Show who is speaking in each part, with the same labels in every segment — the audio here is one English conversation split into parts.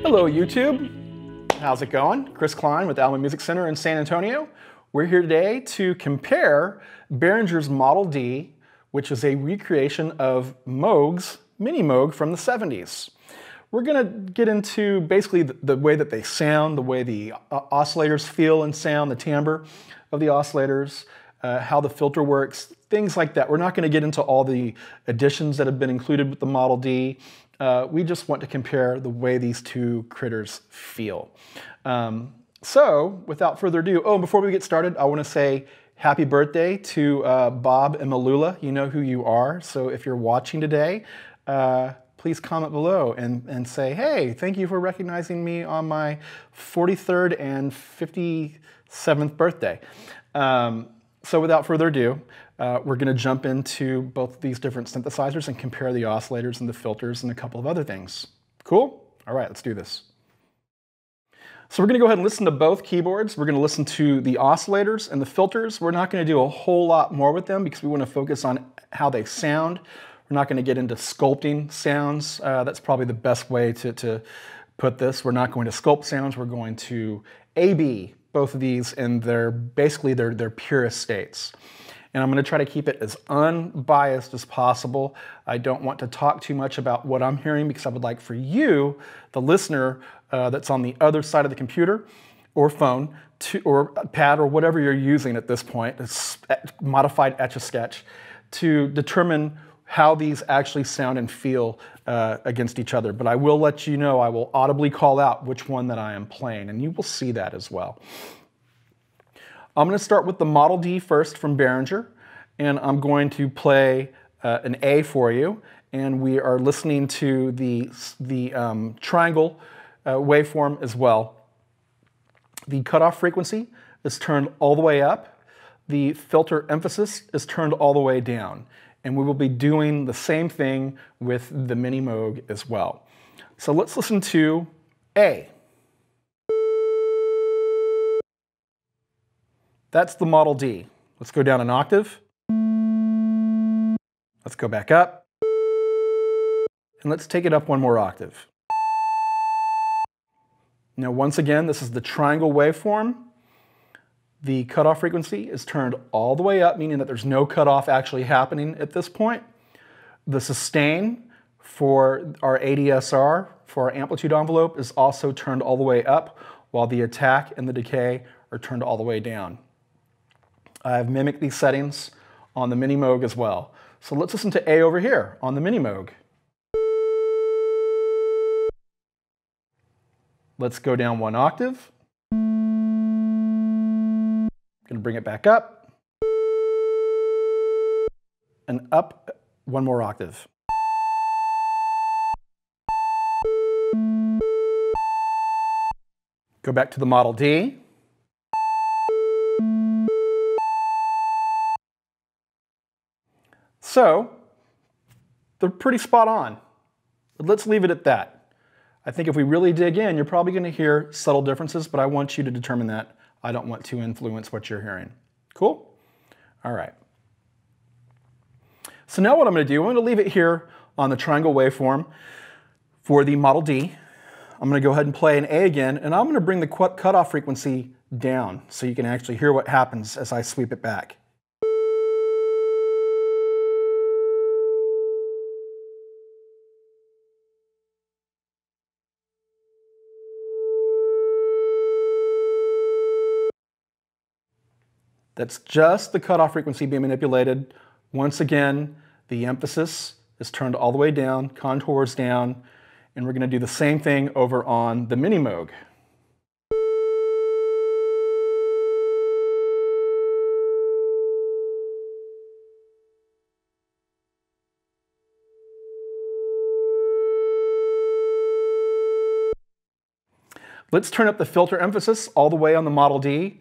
Speaker 1: Hello YouTube, how's it going? Chris Klein with Alma Music Center in San Antonio. We're here today to compare Behringer's Model D, which is a recreation of Moog's Minimoog from the 70s. We're going to get into basically the way that they sound, the way the oscillators feel and sound, the timbre of the oscillators, how the filter works, things like that. We're not going to get into all the additions that have been included with the Model D. We just want to compare the way these two critters feel. So without further ado, before we get started, I want to say happy birthday to Bob and Malula. You know who you are, so if you're watching today, please comment below and say, hey, thank you for recognizing me on my 43rd and 57th birthday. So without further ado, we're going to jump into both of these different synthesizers and compare the oscillators and the filters and a couple of other things. Cool? All right, let's do this. So we're going to go ahead and listen to both keyboards. We're going to listen to the oscillators and the filters. We're not going to do a whole lot more with them because we want to focus on how they sound. We're not going to get into sculpting sounds. That's probably the best way to put this. We're not going to sculpt sounds. We're going to A-B both of these in basically their purest states. And I'm going to try to keep it as unbiased as possible. I don't want to talk too much about what I'm hearing because I would like for you, the listener that's on the other side of the computer or phone or pad or whatever you're using at this point, it's modified Etch-a-Sketch, to determine how these actually sound and feel against each other. But I will let you know, I will audibly call out which one that I am playing, and you will see that as well. I'm going to start with the Model D first from Behringer, and I'm going to play an A for you, and we are listening to the triangle waveform as well. The cutoff frequency is turned all the way up. The filter emphasis is turned all the way down. And we will be doing the same thing with the Minimoog as well. So let's listen to A. That's the Model D. Let's go down an octave. Let's go back up. And let's take it up one more octave. Now once again, this is the triangle waveform. The cutoff frequency is turned all the way up, meaning that there's no cutoff actually happening at this point. The sustain for our ADSR, for our amplitude envelope, is also turned all the way up, while the attack and the decay are turned all the way down. I've mimicked these settings on the Minimoog as well. So let's listen to A over here on the Minimoog. Let's go down one octave. Going to bring it back up and up one more octave. Go back to the Model D. So they're pretty spot on, but let's leave it at that. I think if we really dig in, you're probably going to hear subtle differences, but I want you to determine that. I don't want to influence what you're hearing. Cool? All right. So now what I'm going to do, I'm going to leave it here on the triangle waveform for the Model D. I'm going to go ahead and play an A again, and I'm going to bring the cutoff frequency down so you can actually hear what happens as I sweep it back. That's just the cutoff frequency being manipulated. Once again, the emphasis is turned all the way down, contours down, and we're going to do the same thing over on the Minimoog. Let's turn up the filter emphasis all the way on the Model D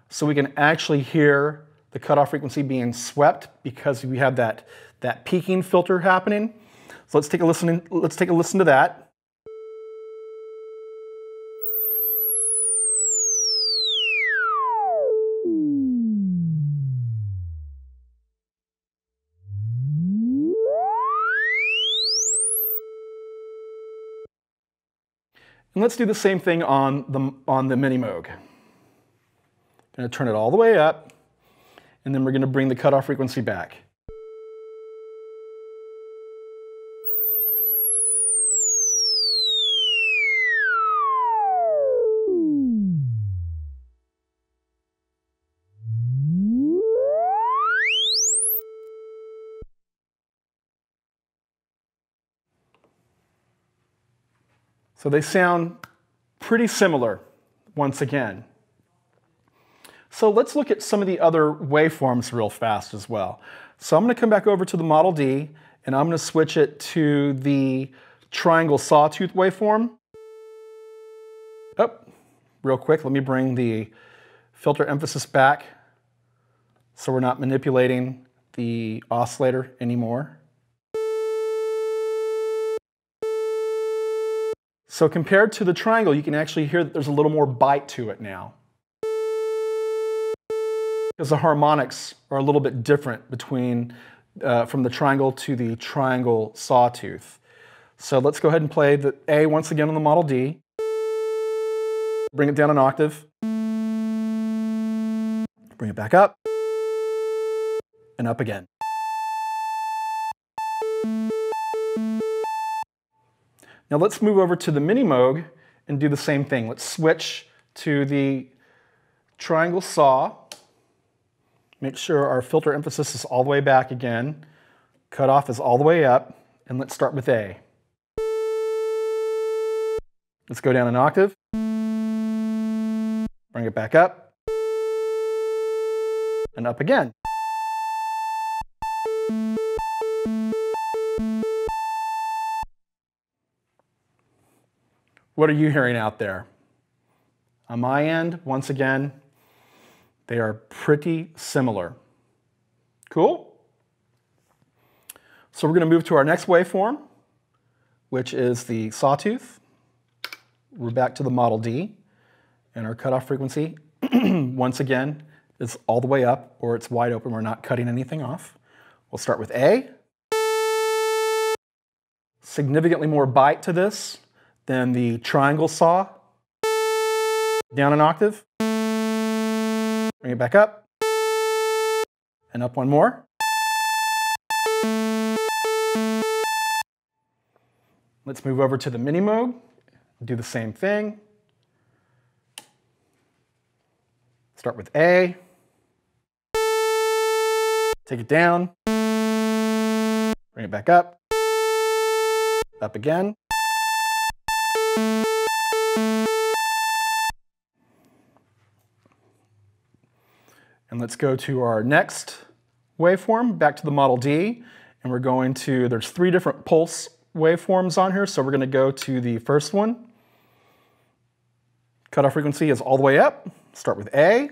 Speaker 1: so we can actually hear the cutoff frequency being swept because we have that peaking filter happening. So let's take a listen to that. And let's do the same thing on the Minimoog. Going to turn it all the way up, and then we're going to bring the cutoff frequency back. So they sound pretty similar once again. So let's look at some of the other waveforms real fast as well. So I'm going to come back over to the Model D, and I'm going to switch it to the triangle sawtooth waveform. Oh, real quick, let me bring the filter emphasis back so we're not manipulating the oscillator anymore. So compared to the triangle, you can actually hear that there's a little more bite to it now, because the harmonics are a little bit different between from the triangle to the triangle sawtooth. So let's go ahead and play the A once again on the Model D. Bring it down an octave. Bring it back up. And up again. Now let's move over to the Minimoog and do the same thing. Let's switch to the triangle saw. Make sure our filter emphasis is all the way back again. Cutoff is all the way up. And let's start with A. Let's go down an octave. Bring it back up. And up again. What are you hearing out there? On my end, once again, they are pretty similar. Cool? So we're going to move to our next waveform, which is the sawtooth. We're back to the Model D, and our cutoff frequency, once again, is all the way up, or it's wide open. We're not cutting anything off. We'll start with A. Significantly more bite to this than the triangle saw. Down an octave. Bring it back up. And up one more. Let's move over to the Minimoog. Do the same thing. Start with A. Take it down. Bring it back up. Up again. And let's go to our next waveform, back to the Model D. And we're going to, there's 3 different pulse waveforms on here. So we're going to go to the first one. Cutoff frequency is all the way up. Start with A.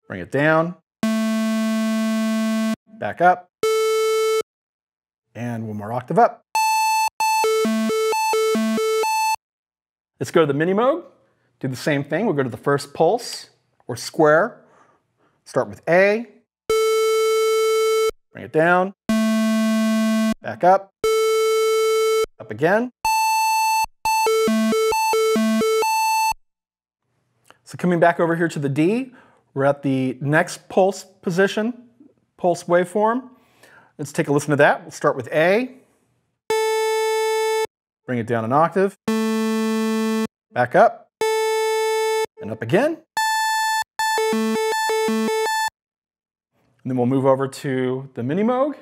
Speaker 1: Bring it down. Back up. And one more octave up. Let's go to the Minimoog. Do the same thing. We'll go to the first pulse, or square. Start with A. Bring it down. Back up. Up again. So coming back over here to the D, we're at the next pulse position, pulse waveform. Let's take a listen to that. We'll start with A. Bring it down an octave. Back up. And up again. And then we'll move over to the Minimoog,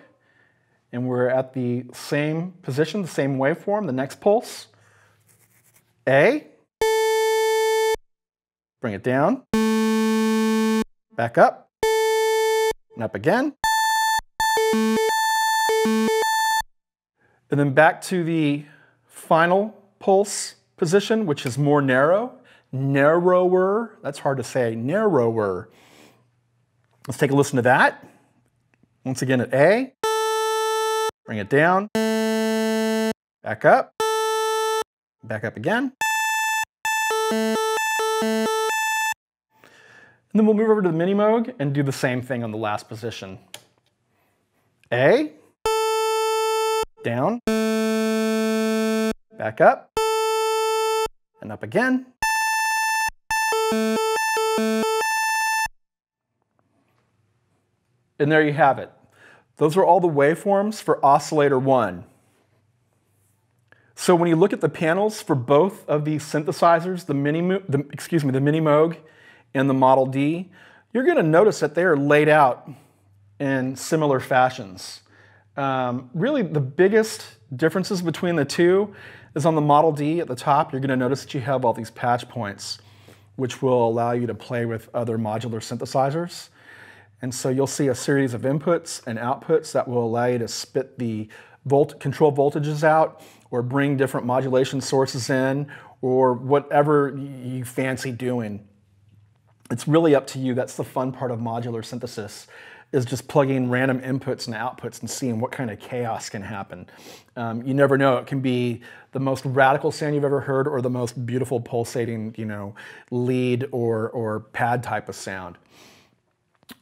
Speaker 1: and we're at the same position, the same waveform, the next pulse. A. Bring it down. Back up. And up again. And then back to the final pulse position, which is more narrower. That's hard to say, narrower. Let's take a listen to that. Once again at A. Bring it down. Back up. Back up again. And then we'll move over to the Minimoog and do the same thing on the last position. A. Down. Back up. and up again. And there you have it. Those are all the waveforms for oscillator 1. So when you look at the panels for both of these synthesizers, the Minimoog and the Model D, you're going to notice that they are laid out in similar fashions. Really, the biggest differences between the two is on the Model D at the top, you're going to notice that you have all these patch points, which will allow you to play with other modular synthesizers. And so you'll see a series of inputs and outputs that will allow you to spit the control voltages out, or bring different modulation sources in, or whatever you fancy doing. It's really up to you. That's the fun part of modular synthesis, is just plugging random inputs and outputs and seeing what kind of chaos can happen. You never know. It can be the most radical sound you've ever heard, or the most beautiful pulsating, lead or pad type of sound.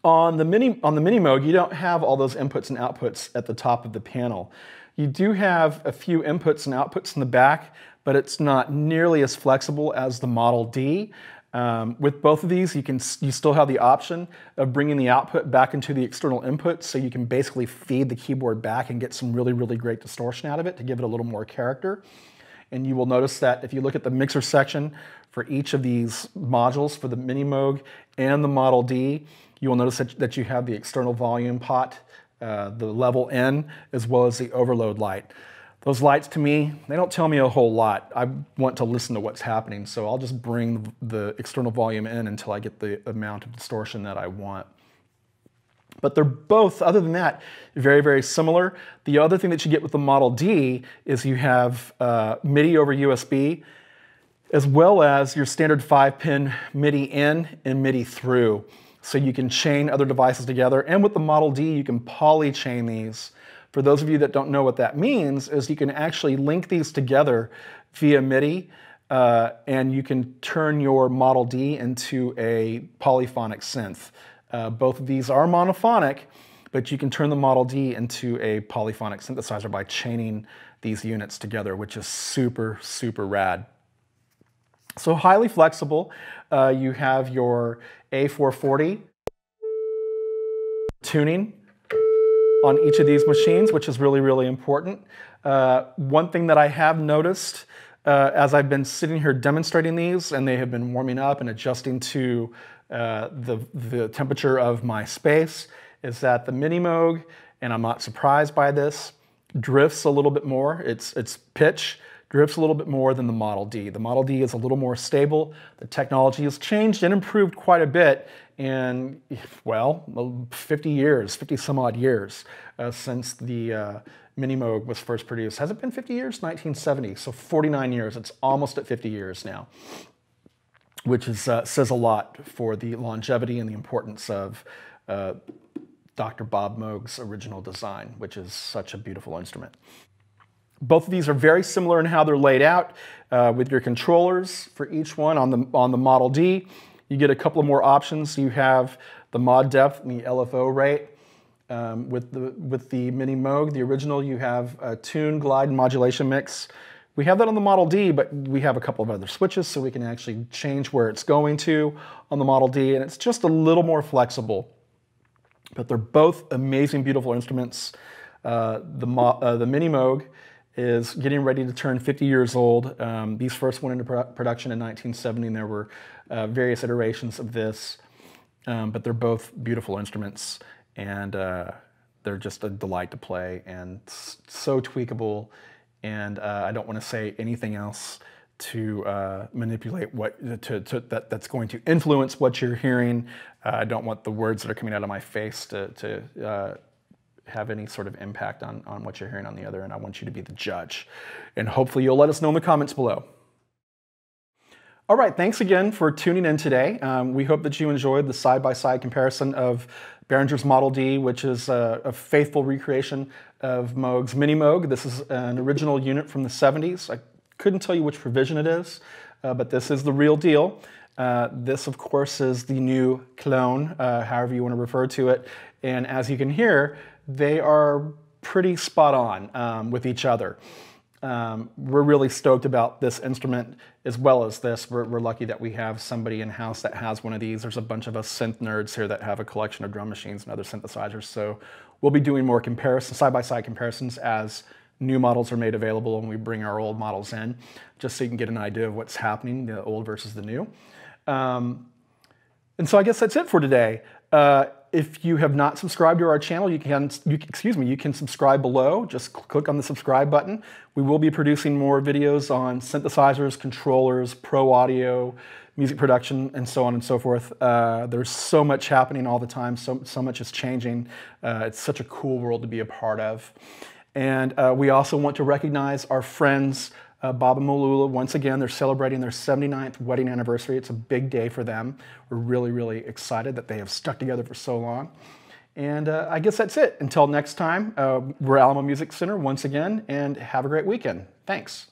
Speaker 1: On the Minimoog, you don't have all those inputs and outputs at the top of the panel. You do have a few inputs and outputs in the back, but it's not nearly as flexible as the Model D. With both of these, you still have the option of bringing the output back into the external input, so you can basically feed the keyboard back and get some really, really great distortion out of it to give it a little more character. And you will notice that if you look at the mixer section for each of these modules, for the Minimoog and the Model D, you will notice that you have the external volume pot, the level N, as well as the overload light. Those lights, to me, they don't tell me a whole lot. I want to listen to what's happening, so I'll just bring the external volume in until I get the amount of distortion that I want. But they're both, other than that, very, very similar. The other thing that you get with the Model D is you have MIDI over USB, as well as your standard 5-pin MIDI in and MIDI through. So you can chain other devices together. And with the Model D, you can poly-chain these. For those of you that don't know what that means, is you can actually link these together via MIDI, and you can turn your Model D into a polyphonic synth. Both of these are monophonic, but you can turn the Model D into a polyphonic synthesizer by chaining these units together, which is super, super rad. So highly flexible. You have your A440 tuning on each of these machines, which is really, really important. One thing that I have noticed as I've been sitting here demonstrating these, and they have been warming up and adjusting to the temperature of my space, is that the Minimoog, and I'm not surprised by this, drifts a little bit more. Its pitch drifts a little bit more than the Model D. The Model D is a little more stable. The technology has changed and improved quite a bit in, well, 50 some odd years since the Minimoog was first produced. Has it been 50 years? 1970, so 49 years. It's almost at 50 years now, which is, says a lot for the longevity and the importance of Dr. Bob Moog's original design, which is such a beautiful instrument. Both of these are very similar in how they're laid out with your controllers for each one. On the Model D, you get a couple of more options. You have the mod depth and the LFO rate. With the Minimoog, the original, you have a tune, glide, and modulation mix. We have that on the Model D, but we have a couple of other switches, so we can actually change where it's going to on the Model D, and it's just a little more flexible. But they're both amazing, beautiful instruments. The Minimoog is getting ready to turn 50 years old. These first went into production in 1970, and there were various iterations of this, but they're both beautiful instruments, and they're just a delight to play, and so tweakable, and I don't want to say anything else to manipulate that's going to influence what you're hearing. I don't want the words that are coming out of my face to have any sort of impact on what you're hearing on the other, and I want you to be the judge. And hopefully you'll let us know in the comments below. All right, thanks again for tuning in today. We hope that you enjoyed the side-by-side comparison of Behringer's Model D, which is a faithful recreation of Moog's Minimoog. This is an original unit from the 70s. I couldn't tell you which revision it is, but this is the real deal. This, of course, is the new clone, however you want to refer to it. And as you can hear, they are pretty spot on with each other. We're really stoked about this instrument as well as this. We're lucky that we have somebody in-house that has one of these. There's a bunch of us synth nerds here that have a collection of drum machines and other synthesizers. So we'll be doing more comparisons, side-by-side comparisons as new models are made available and we bring our old models in, just so you can get an idea of what's happening, the old versus the new. And so I guess that's it for today. If you have not subscribed to our channel, you can subscribe below. Just click on the subscribe button. We will be producing more videos on synthesizers, controllers, pro audio, music production, and so on and so forth. There's so much happening all the time. So much is changing. It's such a cool world to be a part of. And we also want to recognize our friends, Bob and Malula. Once again, they're celebrating their 79th wedding anniversary. It's a big day for them. We're really, really excited that they have stuck together for so long. And I guess that's it. Until next time, we're Alamo Music Center once again, and have a great weekend. Thanks.